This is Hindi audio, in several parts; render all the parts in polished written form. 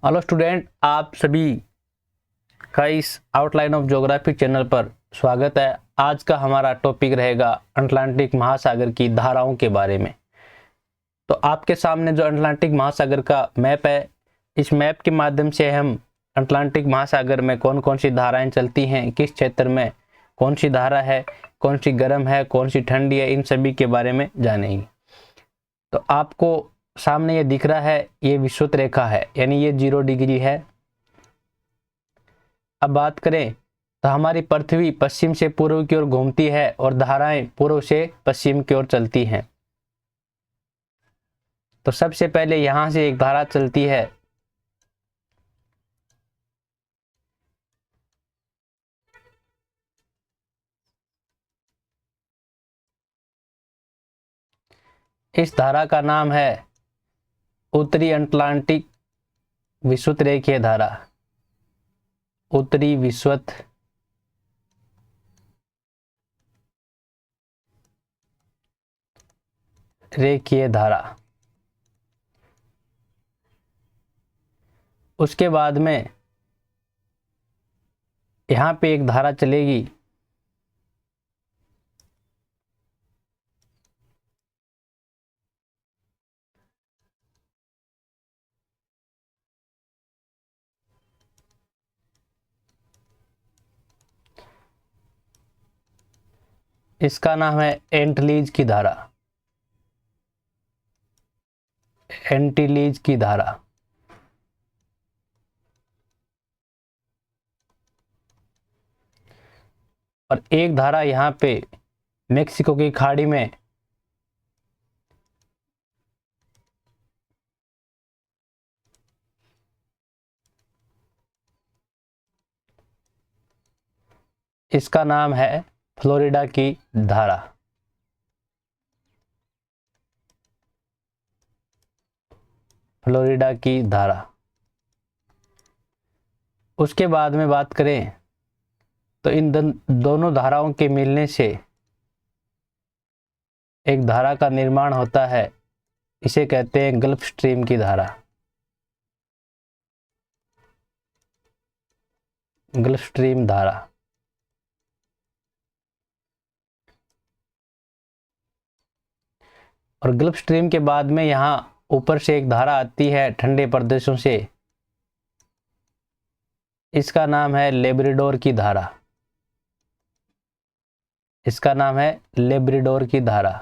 हेलो स्टूडेंट, आप सभी का इस आउटलाइन ऑफ ज्योग्राफी चैनल पर स्वागत है। आज का हमारा टॉपिक रहेगा अटलांटिक महासागर की धाराओं के बारे में। तो आपके सामने जो अटलांटिक महासागर का मैप है, इस मैप के माध्यम से हम अटलांटिक महासागर में कौन कौन सी धाराएं चलती हैं, किस क्षेत्र में कौन सी धारा है, कौन सी गर्म है, कौन सी ठंडी है, इन सभी के बारे में जानेंगे। तो आपको सामने ये दिख रहा है, ये विषुवत रेखा है, यानी ये 0 डिग्री है। अब बात करें तो हमारी पृथ्वी पश्चिम से पूर्व की ओर घूमती है और धाराएं पूर्व से पश्चिम की ओर चलती हैं। तो सबसे पहले यहां से एक धारा चलती है, इस धारा का नाम है उत्तरी अटलांटिक विषुवत रेखीय धारा। उत्तरी विषुवत रेखीय धारा। उसके बाद में यहां पे एक धारा चलेगी, इसका नाम है एंटलीज की धारा। एंटीलीज की धारा। और एक धारा यहां पे मेक्सिको की खाड़ी में इसका नाम है फ्लोरिडा की धारा। फ्लोरिडा की धारा। उसके बाद में बात करें तो इन दोनों धाराओं के मिलने से एक धारा का निर्माण होता है, इसे कहते हैं गल्फ स्ट्रीम की धारा। गल्फ स्ट्रीम धारा। और गल्फ स्ट्रीम के बाद में यहां ऊपर से एक धारा आती है ठंडे प्रदेशों से, इसका नाम है लेब्राडोर की धारा। इसका नाम है लेब्राडोर की धारा।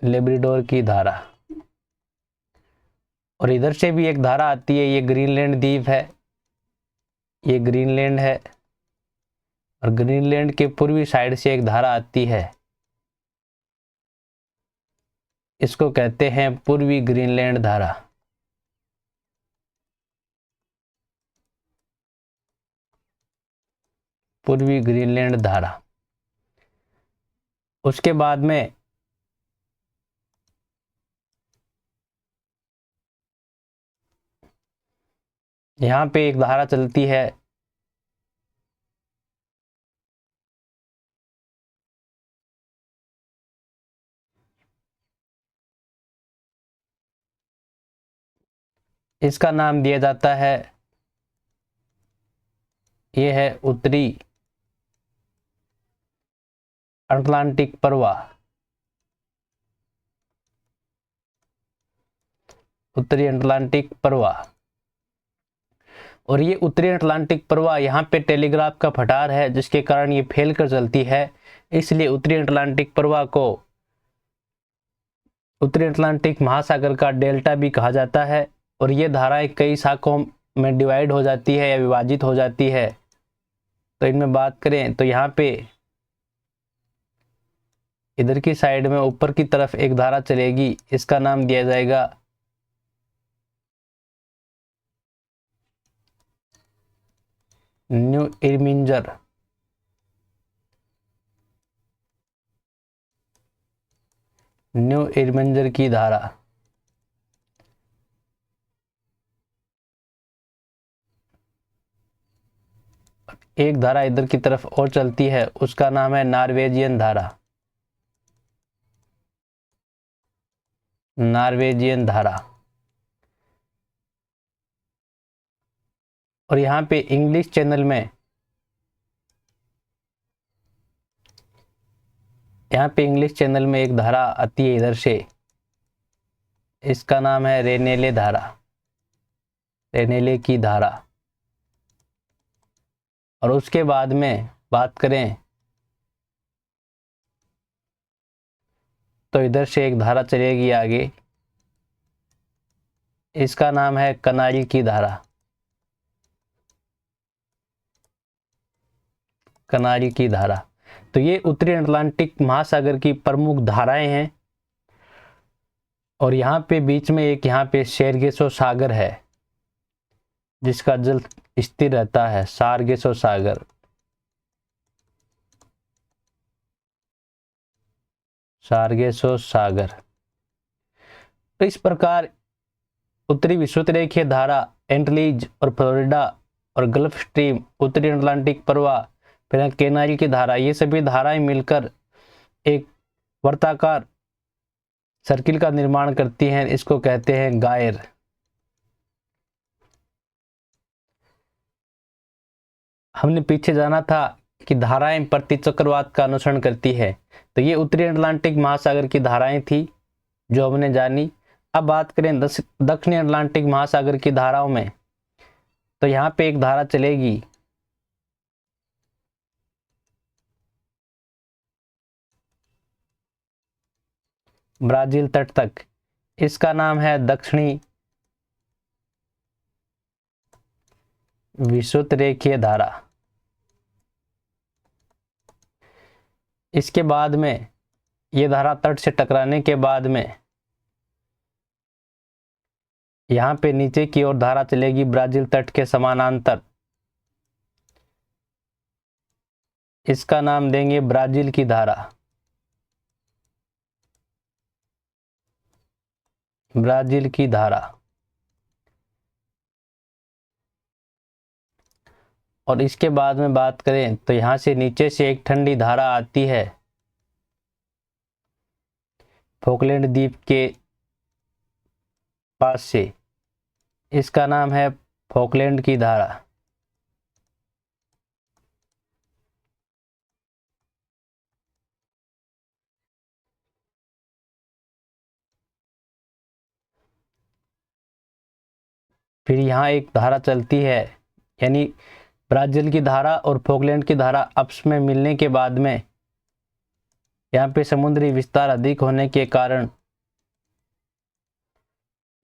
लेब्राडोर की धारा। और इधर से भी एक धारा आती है, ये ग्रीनलैंड द्वीप है, ये ग्रीनलैंड है। और ग्रीनलैंड के पूर्वी साइड से एक धारा आती है, इसको कहते हैं पूर्वी ग्रीनलैंड धारा। पूर्वी ग्रीनलैंड धारा। उसके बाद में यहां पे एक धारा चलती है, इसका नाम दिया जाता है, यह है उत्तरी अटलांटिक प्रवाह। उत्तरी अटलांटिक प्रवाह। और ये उत्तरी अटलांटिक प्रवाह यहाँ पे टेलीग्राफ का पठार है, जिसके कारण ये फैल कर चलती है, इसलिए उत्तरी अटलांटिक प्रवाह को उत्तरी अटलांटिक महासागर का डेल्टा भी कहा जाता है। और ये धाराएं कई शाखाओं में डिवाइड हो जाती है या विभाजित हो जाती है। तो इनमें बात करें तो यहाँ पे इधर की साइड में ऊपर की तरफ एक धारा चलेगी, इसका नाम दिया जाएगा न्यू इरमिंजर। न्यू इरमिंजर की धारा। एक धारा इधर की तरफ और चलती है, उसका नाम है नॉर्वेजियन धारा। नॉर्वेजियन धारा। और यहाँ पे इंग्लिश चैनल में, यहाँ पे इंग्लिश चैनल में एक धारा आती है इधर से, इसका नाम है रेनेले धारा, रेनेले की धारा। और उसके बाद में बात करें तो इधर से एक धारा चलेगी आगे, इसका नाम है कनारी की धारा, कनारी की धारा। तो ये उत्तरी अटलांटिक महासागर की प्रमुख धाराएं हैं। और यहाँ पे बीच में एक यहाँ पे सार्गेसो सागर है जिसका जल स्थिर रहता है, सार्गेसो सागर, सार्गेसो सागर। तो इस प्रकार उत्तरी विषुवतरेखीय धारा एंटलीज और फ्लोरिडा और गल्फ स्ट्रीम, उत्तरी अटलांटिक प्रवाह, फिर केनारी की धारा, ये सभी धाराएं मिलकर एक वर्ताकार सर्किल का निर्माण करती हैं। इसको कहते हैं गायर। हमने पीछे जाना था कि धाराएं प्रति चक्रवात का अनुसरण करती है, तो ये उत्तरी अटलांटिक महासागर की धाराएं थी जो हमने जानी। अब बात करें दक्षिणी अटलांटिक महासागर की धाराओं में, तो यहाँ पे एक धारा चलेगी ब्राजील तट तक, इसका नाम है दक्षिणी विषुवतरेखीय धारा। इसके बाद में ये धारा तट से टकराने के बाद में यहाँ पे नीचे की ओर धारा चलेगी ब्राजील तट के समानांतर, इसका नाम देंगे ब्राजील की धारा, ब्राजील की धारा। और इसके बाद में बात करें तो यहाँ से नीचे से एक ठंडी धारा आती है फॉकलैंड द्वीप के पास से, इसका नाम है फॉकलैंड की धारा। फिर यहाँ एक धारा चलती है, यानी ब्राजील की धारा और फॉकलैंड की धारा आपस में मिलने के बाद में यहाँ पे समुद्री विस्तार अधिक होने के कारण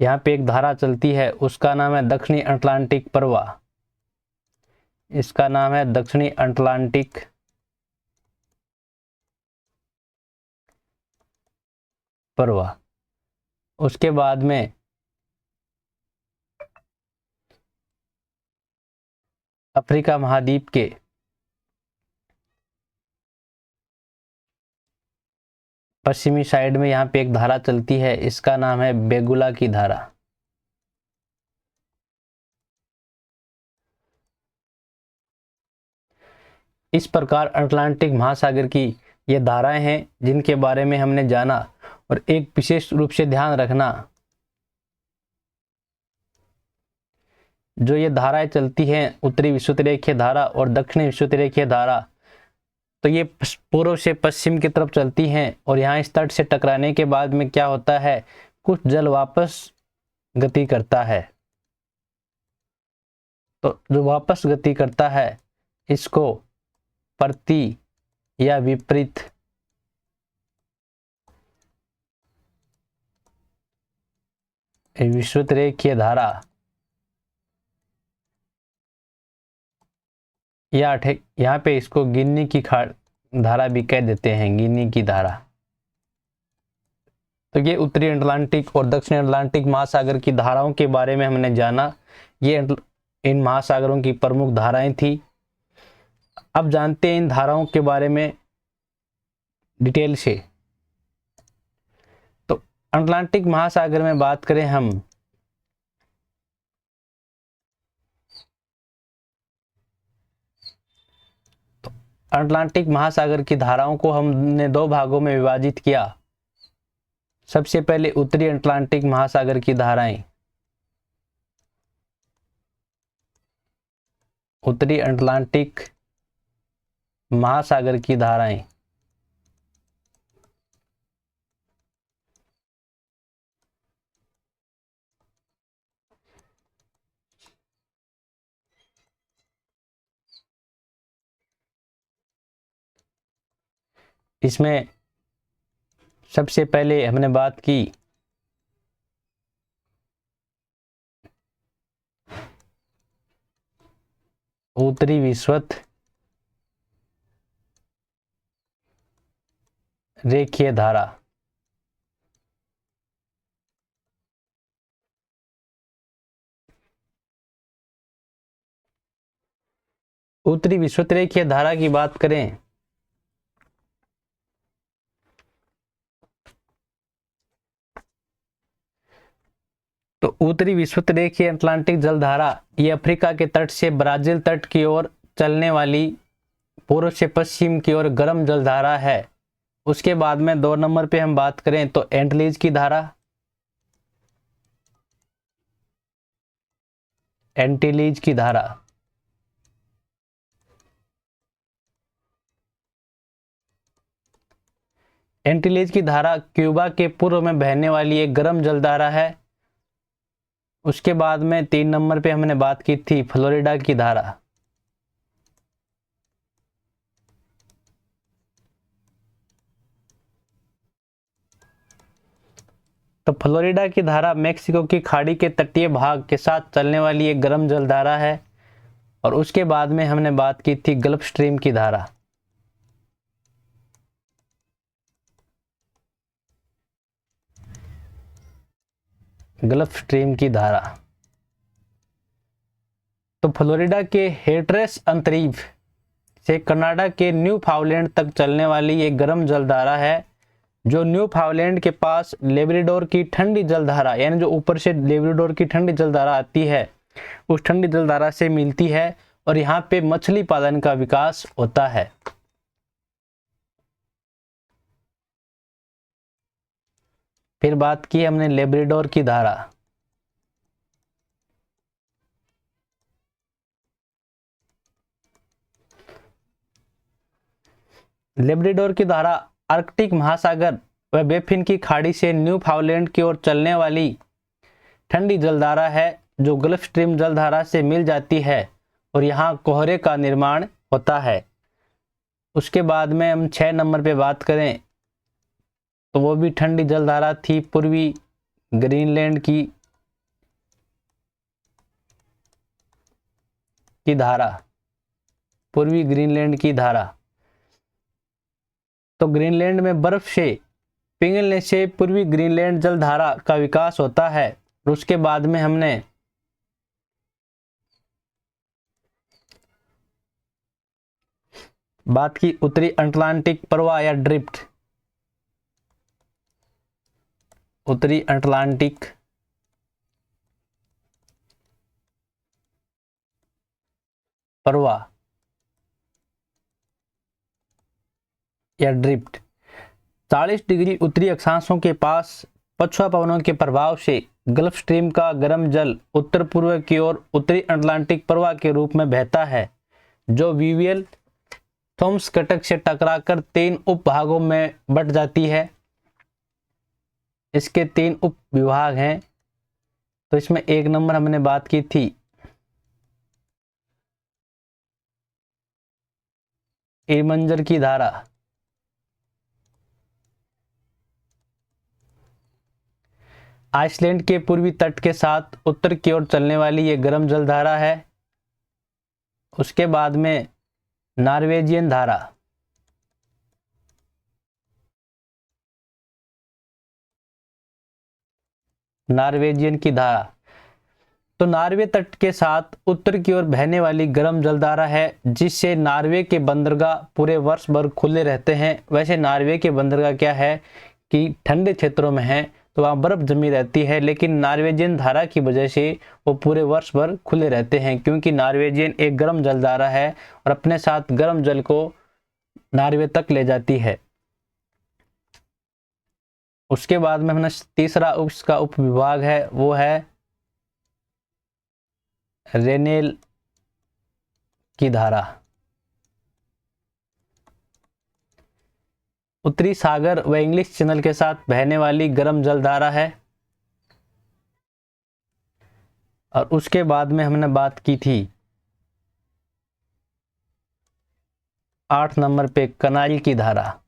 यहाँ पे एक धारा चलती है, उसका नाम है दक्षिणी अटलांटिक प्रवाह, इसका नाम है दक्षिणी अटलांटिक प्रवाह। उसके बाद में अफ्रीका महाद्वीप के पश्चिमी साइड में यहाँ पे एक धारा चलती है, इसका नाम है बेगुला की धारा। इस प्रकार अटलांटिक महासागर की ये धाराएं हैं जिनके बारे में हमने जाना। और एक विशेष रूप से ध्यान रखना, जो ये धाराएं चलती हैं उत्तरी विषुवतरेखीय धारा और दक्षिणी विषुवतरेखीय धारा, तो ये पूर्व से पश्चिम की तरफ चलती हैं। और यहाँ इस तट से टकराने के बाद में क्या होता है, कुछ जल वापस गति करता है। तो जो वापस गति करता है इसको प्रति या विपरीत विषुवतरेखीय धारा या यहाँ पे इसको गिनी की धारा भी कह देते हैं, गिनी की धारा। तो ये उत्तरी अटलांटिक और दक्षिणी अटलांटिक महासागर की धाराओं के बारे में हमने जाना। ये इन महासागरों की प्रमुख धाराएं थी। अब जानते हैं इन धाराओं के बारे में डिटेल से। तो अटलांटिक महासागर में बात करें हम, तो अटलांटिक महासागर की धाराओं को हमने दो भागों में विभाजित किया। सबसे पहले उत्तरी अटलांटिक महासागर की धाराएं। उत्तरी अटलांटिक महासागर की धाराएं। इसमें सबसे पहले हमने बात की उत्तरी विषुवत रेखीय धारा। उत्तरी विषुवत रेखीय धारा की बात करें तो उत्तरी विषुवत रेखीय अटलांटिक जलधारा ये अफ्रीका के तट से ब्राजील तट की ओर चलने वाली पूर्व से पश्चिम की ओर गर्म जलधारा है। उसके बाद में 2 नंबर पे हम बात करें तो एंटलीज की धारा। एंटीलीज की धारा। एंटीलीज की धारा क्यूबा के पूर्व में बहने वाली एक गर्म जलधारा है। उसके बाद में 3 नंबर पे हमने बात की थी फ्लोरिडा की धारा। तो फ्लोरिडा की धारा मेक्सिको की खाड़ी के तटीय भाग के साथ चलने वाली एक गर्म जलधारा है। और उसके बाद में हमने बात की थी गल्फ स्ट्रीम की धारा। गल्फ स्ट्रीम की धारा। तो फ्लोरिडा के हेट्रेस अंतरीव से कनाडा के न्यूफाउंडलैंड तक चलने वाली एक गर्म जलधारा है, जो न्यूफाउंडलैंड के पास लेब्राडोर की ठंडी जलधारा, यानी जो ऊपर से लेब्राडोर की ठंडी जलधारा आती है, उस ठंडी जलधारा से मिलती है और यहाँ पे मछली पालन का विकास होता है। फिर बात की हमने लेब्राडोर की धारा। लेब्राडोर की धारा आर्कटिक महासागर व बेफिन की खाड़ी से न्यूफाउंडलैंड की ओर चलने वाली ठंडी जलधारा है, जो गल्फ स्ट्रीम जलधारा से मिल जाती है और यहाँ कोहरे का निर्माण होता है। उसके बाद में हम 6 नंबर पे बात करें तो वो भी ठंडी जलधारा थी पूर्वी ग्रीनलैंड की धारा। पूर्वी ग्रीनलैंड की धारा। तो ग्रीनलैंड में बर्फ से पिघलने से पूर्वी ग्रीनलैंड जलधारा का विकास होता है। और उसके बाद में हमने बात की उत्तरी अटलांटिक प्रवाह या ड्रिफ्ट। उत्तरी अटलांटिक प्रवाह या ड्रिफ्ट 40 डिग्री उत्तरी अक्षांशों के पास पछुआ पवनों के प्रभाव से गल्फ स्ट्रीम का गर्म जल उत्तर पूर्व की ओर उत्तरी अटलांटिक प्रवाह के रूप में बहता है, जो वीवियल थॉम्स कटक से टकराकर 3 उप भागों में बंट जाती है। इसके 3 उप विभाग हैं। तो इसमें 1 नंबर हमने बात की थी इरमंजर की धारा। आइसलैंड के पूर्वी तट के साथ उत्तर की ओर चलने वाली ये गर्म जलधारा है। उसके बाद में नॉर्वेजियन धारा। नॉर्वेजियन की धारा तो नॉर्वे तट के साथ उत्तर की ओर बहने वाली गर्म जलधारा है, जिससे नॉर्वे के बंदरगाह पूरे वर्ष भर खुले रहते हैं। वैसे नॉर्वे के बंदरगाह क्या है कि ठंडे क्षेत्रों में है तो वहाँ बर्फ जमी रहती है, लेकिन नॉर्वेजियन धारा की वजह से वो पूरे वर्ष भर खुले रहते हैं, क्योंकि नॉर्वेजियन एक गर्म जलधारा है और अपने साथ गर्म जल को नॉर्वे तक ले जाती है। उसके बाद में हमने तीसरा उसका उपविभाग है वो है रेनेल की धारा। उत्तरी सागर व इंग्लिश चैनल के साथ बहने वाली गर्म जल धारा है। और उसके बाद में हमने बात की थी 8 नंबर पे कनाल की धारा।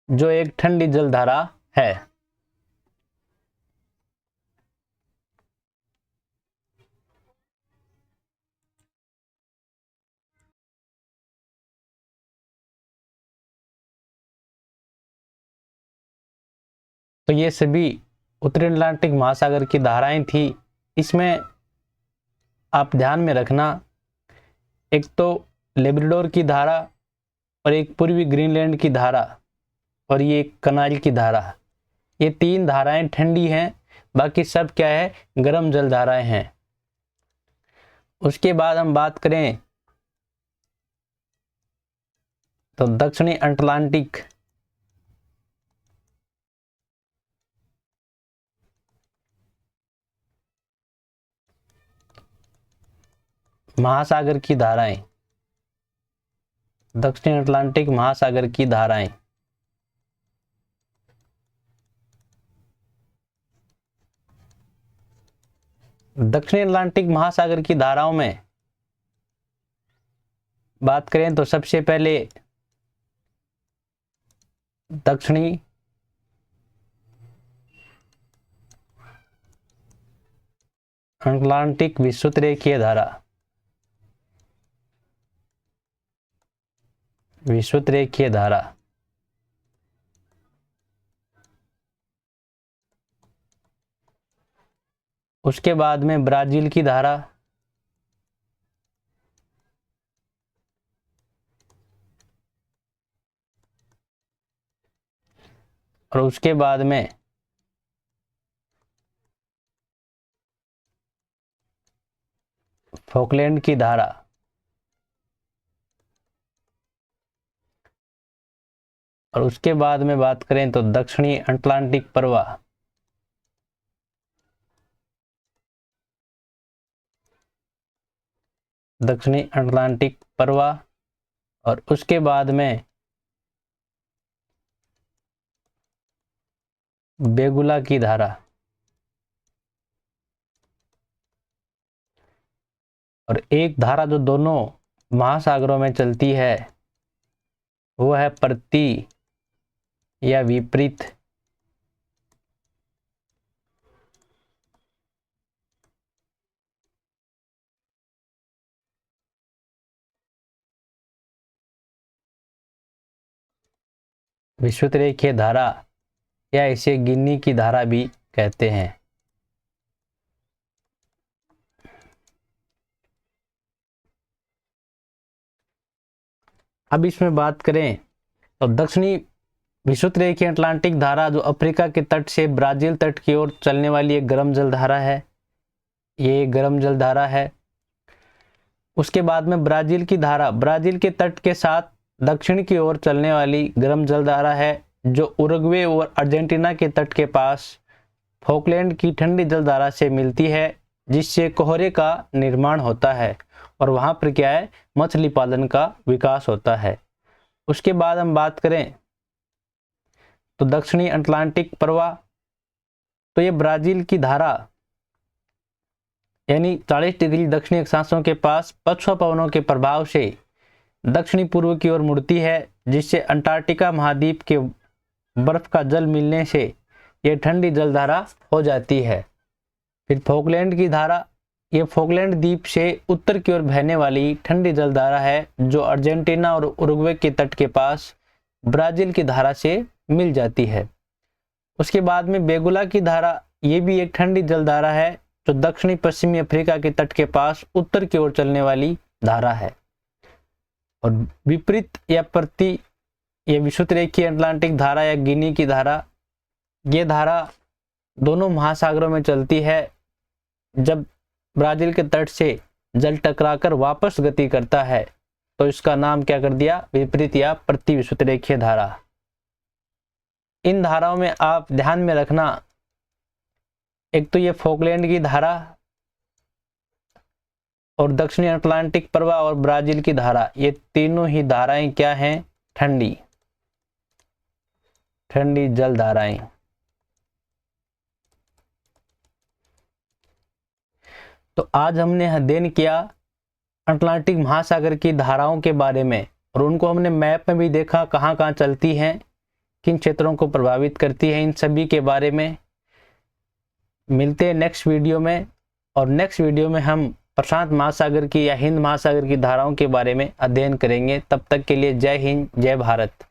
जो एक ठंडी जल धारा है। तो ये सभी उत्तरी अटलांटिक महासागर की धाराएं थी। इसमें आप ध्यान में रखना, एक तो लेब्राडोर की धारा और एक पूर्वी ग्रीनलैंड की धारा और ये कनाल की धारा। ये 3 धाराएं ठंडी हैं, बाकी सब क्या है, गर्म जल धाराएं हैं। उसके बाद हम बात करें तो दक्षिणी अटलांटिक महासागर की धाराएं। दक्षिणी अटलांटिक महासागर की धाराएं दक्षिणी अटलांटिक महासागर की धाराओं में बात करें तो सबसे पहले दक्षिणी अटलांटिक विषुवतरेखीय धारा। विषुवतरेखीय धारा उसके बाद में ब्राजील की धारा। और उसके बाद में फॉकलैंड की धारा। और उसके बाद में बात करें तो दक्षिणी अटलांटिक प्रवाह। दक्षिणी अटलांटिक प्रवाह और उसके बाद में बेगुला की धारा। और एक धारा जो दोनों महासागरों में चलती है वो है प्रति या विपरीत। विषुवतरेखीय धारा या इसे गिनी की धारा भी कहते हैं। अब इसमें बात करें तो दक्षिणी विषुवतरेखीय अटलांटिक धारा जो अफ्रीका के तट से ब्राजील तट की ओर चलने वाली एक गर्म जल धारा है। ये गर्म जल धारा है। उसके बाद में ब्राजील की धारा, ब्राजील के तट के साथ दक्षिण की ओर चलने वाली गर्म जल धारा है जो उरुग्वे और अर्जेंटीना के तट के पास फॉकलैंड की ठंडी जल धारा से मिलती है, जिससे कोहरे का निर्माण होता है और वहां पर क्या है, मछली पालन का विकास होता है। उसके बाद हम बात करें तो दक्षिणी अटलांटिक प्रवाह, तो ये ब्राजील की धारा यानी 40 डिग्री दक्षिणी अक्षांशों के पास पछुआ पवनों के प्रभाव से दक्षिणी पूर्व की ओर मुड़ती है, जिससे अंटार्कटिका महाद्वीप के बर्फ का जल मिलने से यह ठंडी जलधारा हो जाती है। फिर फॉकलैंड की धारा, ये फॉकलैंड द्वीप से उत्तर की ओर बहने वाली ठंडी जलधारा है जो अर्जेंटीना और उरुग्वे के तट के पास ब्राजील की धारा से मिल जाती है। उसके बाद में बेगुला की धारा, ये भी एक ठंडी जलधारा है जो दक्षिणी पश्चिमी अफ्रीका के तट के पास उत्तर की ओर चलने वाली धारा है। और विपरीत या प्रति, ये विषुवतरेखीय अटलांटिक धारा या गिनी की धारा, ये धारा दोनों महासागरों में चलती है। जब ब्राजील के तट से जल टकराकर वापस गति करता है तो इसका नाम क्या कर दिया, विपरीत या प्रतिविषुवत रेखीय धारा। इन धाराओं में आप ध्यान में रखना, एक तो ये फॉकलैंड की धारा और दक्षिणी अटलांटिक प्रवाह और ब्राजील की धारा, ये तीनों ही धाराएं क्या हैं, ठंडी ठंडी जल धाराएं। तो आज हमने अध्ययन किया अटलांटिक महासागर की धाराओं के बारे में और उनको हमने मैप में भी देखा कहाँ कहाँ चलती हैं, किन क्षेत्रों को प्रभावित करती है, इन सभी के बारे में। मिलते हैं नेक्स्ट वीडियो में, और नेक्स्ट वीडियो में हम प्रशांत महासागर की या हिंद महासागर की धाराओं के बारे में अध्ययन करेंगे। तब तक के लिए जय हिंद, जय भारत।